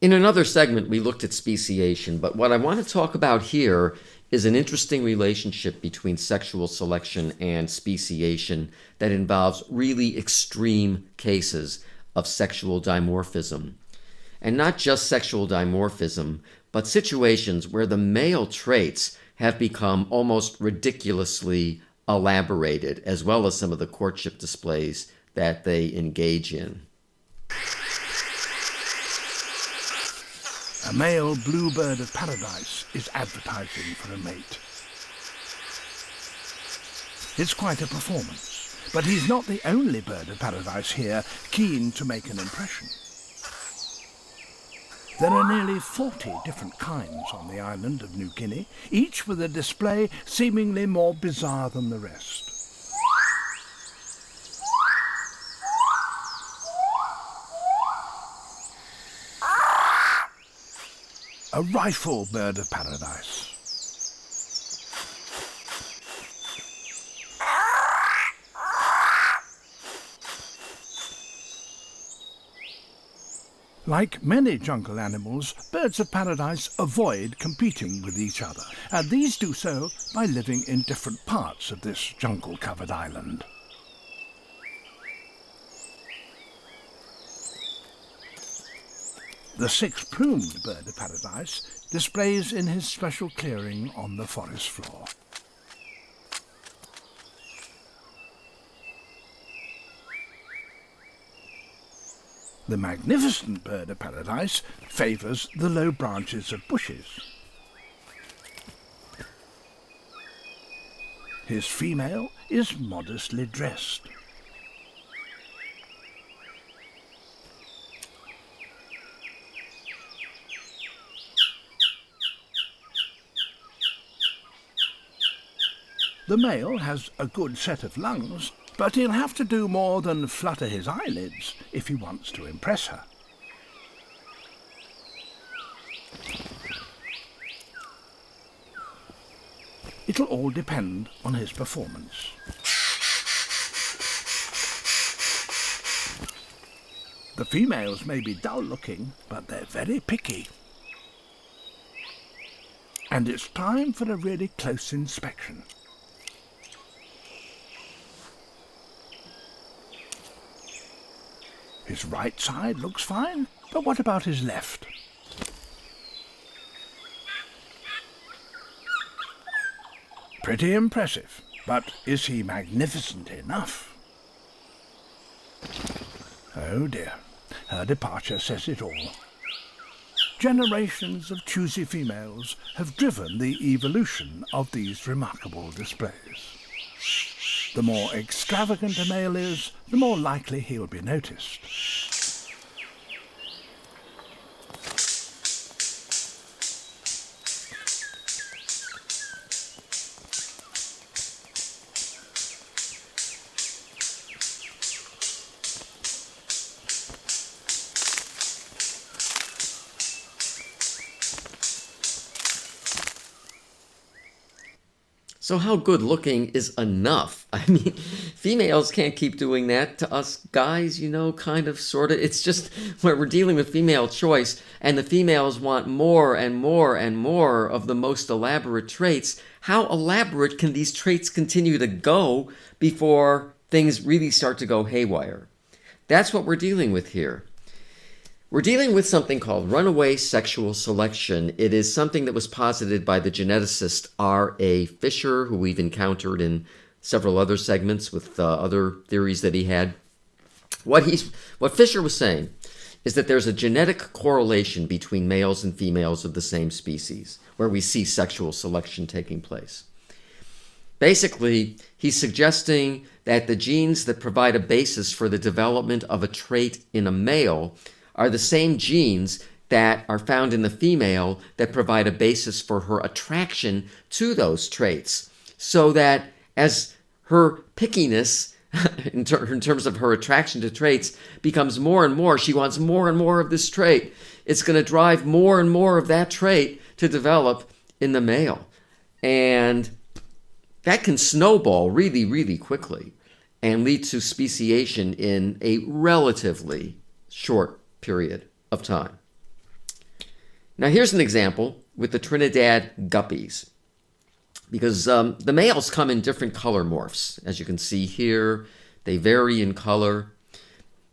In another segment, we looked at speciation, but what I want to talk about here is an interesting relationship between sexual selection and speciation that involves really extreme cases of sexual dimorphism. And not just sexual dimorphism, but situations where the male traits have become almost ridiculously elaborated, as well as some of the courtship displays that they engage in. A male bluebird of paradise is advertising for a mate. It's quite a performance, but he's not the only bird of paradise here keen to make an impression. There are nearly 40 different kinds on the island of New Guinea, each with a display seemingly more bizarre than the rest. A rifle bird of paradise. Like many jungle animals, birds of paradise avoid competing with each other, and these do so by living in different parts of this jungle-covered island. The six-plumed bird of paradise displays in his special clearing on the forest floor. The magnificent bird of paradise favours the low branches of bushes. His female is modestly dressed. The male has a good set of lungs, but he'll have to do more than flutter his eyelids if he wants to impress her. It'll all depend on his performance. The females may be dull-looking, but they're very picky. And it's time for a really close inspection. His right side looks fine, but what about his left? Pretty impressive, but is he magnificent enough? Oh dear, her departure says it all. Generations of choosy females have driven the evolution of these remarkable displays. The more extravagant a male is, the more likely he'll be noticed. So how good looking is enough? I mean, females can't keep doing that to us guys, kind of, sort of. It's just where we're dealing with female choice, and the females want more and more and more of the most elaborate traits. How elaborate can these traits continue to go before things really start to go haywire? That's what we're dealing with here. We're dealing with something called runaway sexual selection. It is something that was posited by the geneticist R.A. Fisher, who we've encountered in several other segments with other theories that he had. What Fisher was saying is that there's a genetic correlation between males and females of the same species, where we see sexual selection taking place. Basically, he's suggesting that the genes that provide a basis for the development of a trait in a male are the same genes that are found in the female that provide a basis for her attraction to those traits. So that as her pickiness, in terms of her attraction to traits, becomes more and more, she wants more and more of this trait. It's going to drive more and more of that trait to develop in the male. And that can snowball really, really quickly and lead to speciation in a relatively short period of time. Now here's an example with the Trinidad guppies, because the males come in different color morphs. As you can see here, they vary in color.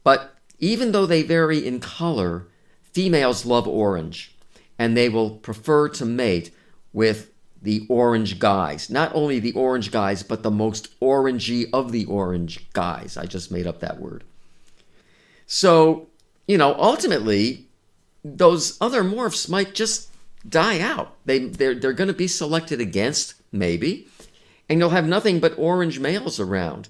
But even though they vary in color, females love orange, and they will prefer to mate with the orange guys. Not only the orange guys, but the most orangey of the orange guys. I just made up that word. So, ultimately, those other morphs might just die out. They're going to be selected against, maybe, and you'll have nothing but orange males around.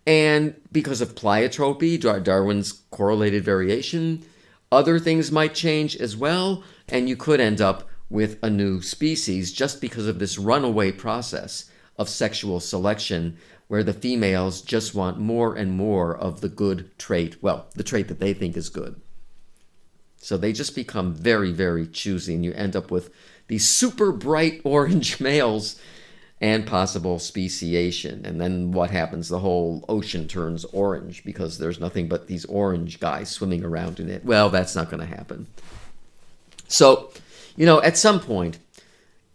And because of pleiotropy, Darwin's correlated variation, other things might change as well, and you could end up with a new species just because of this runaway process of sexual selection, where the females just want more and more of the good trait, well, the trait that they think is good. So they just become very, very choosy, and you end up with these super bright orange males and possible speciation. And then what happens? The whole ocean turns orange because there's nothing but these orange guys swimming around in it. Well, that's not going to happen. So, at some point,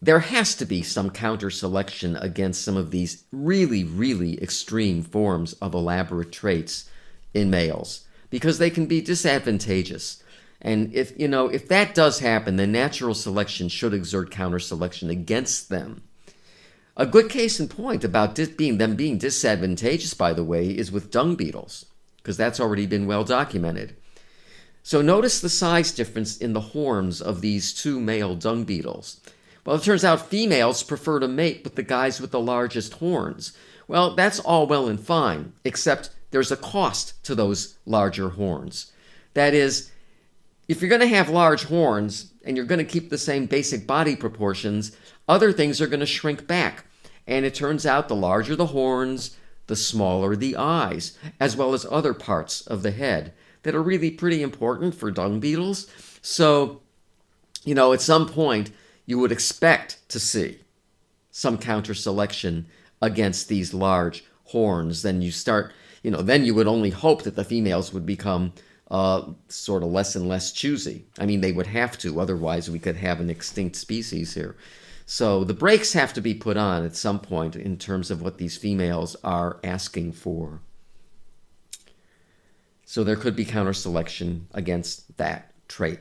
there has to be some counter selection against some of these really, really extreme forms of elaborate traits in males, because they can be disadvantageous. And if that does happen, then natural selection should exert counter selection against them. A good case in point about them being disadvantageous, by the way, is with dung beetles, because that's already been well documented. So notice the size difference in the horns of these two male dung beetles. Well, it turns out females prefer to mate with the guys with the largest horns. Well, that's all well and fine, except there's a cost to those larger horns. That is, if you're going to have large horns and you're going to keep the same basic body proportions, other things are going to shrink back. And it turns out the larger the horns, the smaller the eyes, as well as other parts of the head that are really pretty important for dung beetles. So, at some point, you would expect to see some counter selection against these large horns. Then then you would only hope that the females would become sort of less and less choosy. I mean, they would have to, otherwise we could have an extinct species here. So the brakes have to be put on at some point in terms of what these females are asking for. So there could be counter selection against that trait.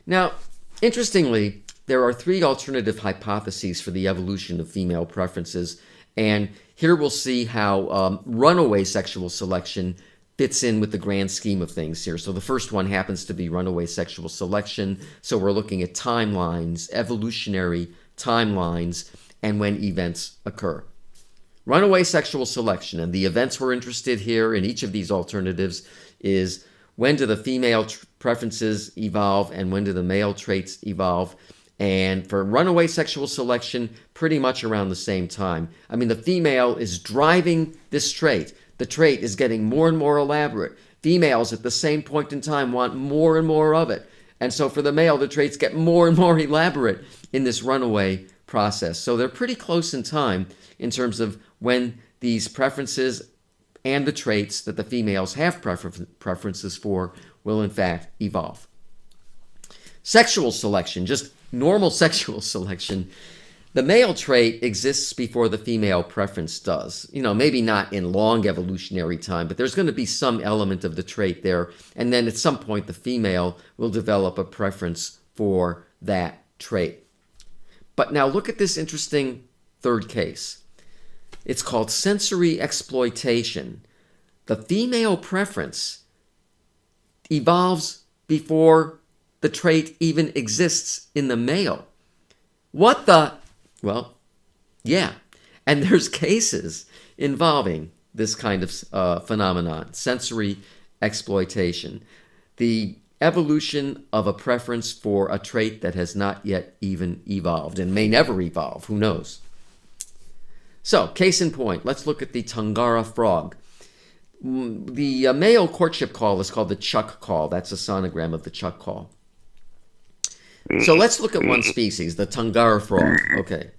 Now, interestingly, there are 3 alternative hypotheses for the evolution of female preferences, and here we'll see how runaway sexual selection fits in with the grand scheme of things here. So the first one happens to be runaway sexual selection. So we're looking at timelines, evolutionary timelines, and when events occur. Runaway sexual selection, and the events we're interested here in each of these alternatives is when do the female preferences evolve and when do the male traits evolve. And for runaway sexual selection, pretty much around the same time. I mean, the female is driving this trait. The trait is getting more and more elaborate. Females at the same point in time want more and more of it. And so for the male, the traits get more and more elaborate in this runaway process. So they're pretty close in time in terms of when these preferences and the traits that the females have preferences for will in fact evolve. Sexual selection, just normal sexual selection. The male trait exists before the female preference does. Maybe not in long evolutionary time, but there's going to be some element of the trait there. And then at some point, the female will develop a preference for that trait. But now look at this interesting third case. It's called sensory exploitation. The female preference evolves before the trait even exists in the male. What the? Well, yeah. And there's cases involving this kind of phenomenon, sensory exploitation. The evolution of a preference for a trait that has not yet even evolved and may never evolve. Who knows? So, case in point, let's look at the Tungara frog. The male courtship call is called the chuck call. That's a sonogram of the chuck call. So let's look at one species, the Tungara frog. Okay.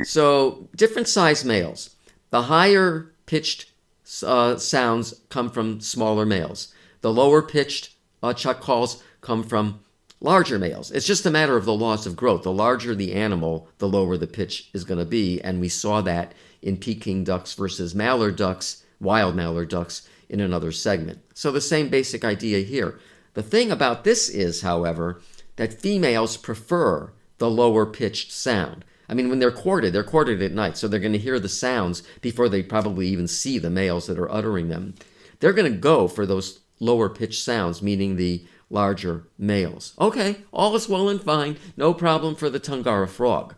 So different size males. The higher pitched sounds come from smaller males. The lower pitched chuck calls come from larger males. It's just a matter of the laws of growth. The larger the animal, the lower the pitch is going to be. And we saw that in Peking ducks versus mallard ducks, wild mallard ducks, in another segment. So the same basic idea here. The thing about this is, however, that females prefer the lower pitched sound. I mean, when they're courted at night, so they're going to hear the sounds before they probably even see the males that are uttering them. They're going to go for those lower pitched sounds, meaning the larger males. Okay, all is well and fine, no problem for the Tungara frog.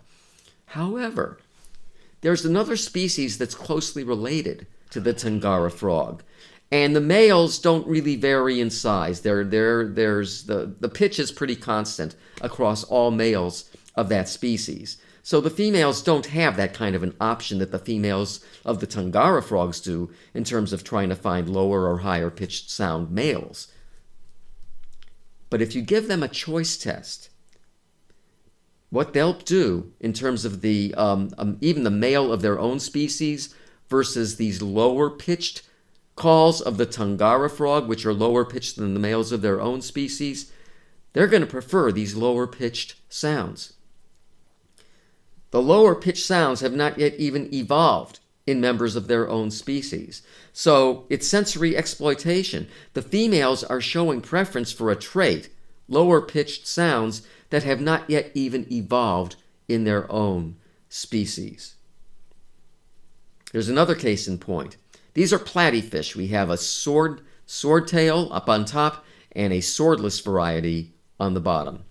However, there's another species that's closely related to the Tungara frog, and the males don't really vary in size. There's the pitch is pretty constant across all males of that species. So the females don't have that kind of an option that the females of the Tungara frogs do in terms of trying to find lower or higher pitched sound males. But if you give them a choice test, what they'll do in terms of the even the male of their own species versus these lower pitched calls of the Tungara frog, which are lower pitched than the males of their own species, they're going to prefer these lower pitched sounds. The lower pitched sounds have not yet even evolved in members of their own species. So it's sensory exploitation. The females are showing preference for a trait, lower pitched sounds, that have not yet even evolved in their own species. There's another case in point. These are platyfish. We have a swordtail up on top and a swordless variety on the bottom.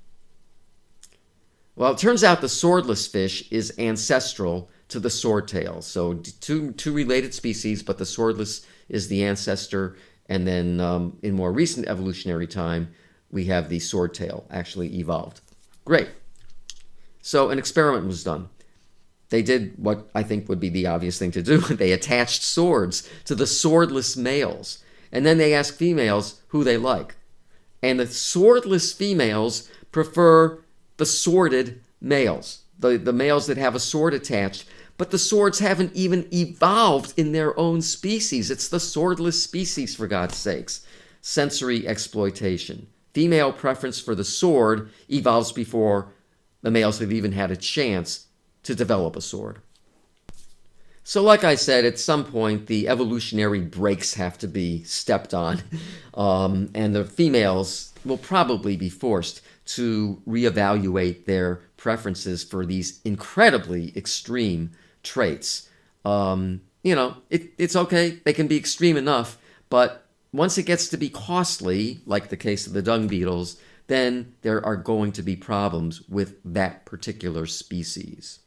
Well, it turns out the swordless fish is ancestral to the swordtail. So two related species, but the swordless is the ancestor. And then in more recent evolutionary time, we have the swordtail actually evolved. Great. So an experiment was done. They did what I think would be the obvious thing to do. They attached swords to the swordless males. And then they asked females who they like. And the swordless females prefer the sworded males, the males that have a sword attached. But the swords haven't even evolved in their own species. It's the swordless species, for God's sakes. Sensory exploitation. Female preference for the sword evolves before the males have even had a chance to develop a sword. So like I said, at some point, the evolutionary brakes have to be stepped on, and the females will probably be forced to reevaluate their preferences for these incredibly extreme traits. It's okay. They can be extreme enough, but once it gets to be costly, like the case of the dung beetles, then there are going to be problems with that particular species.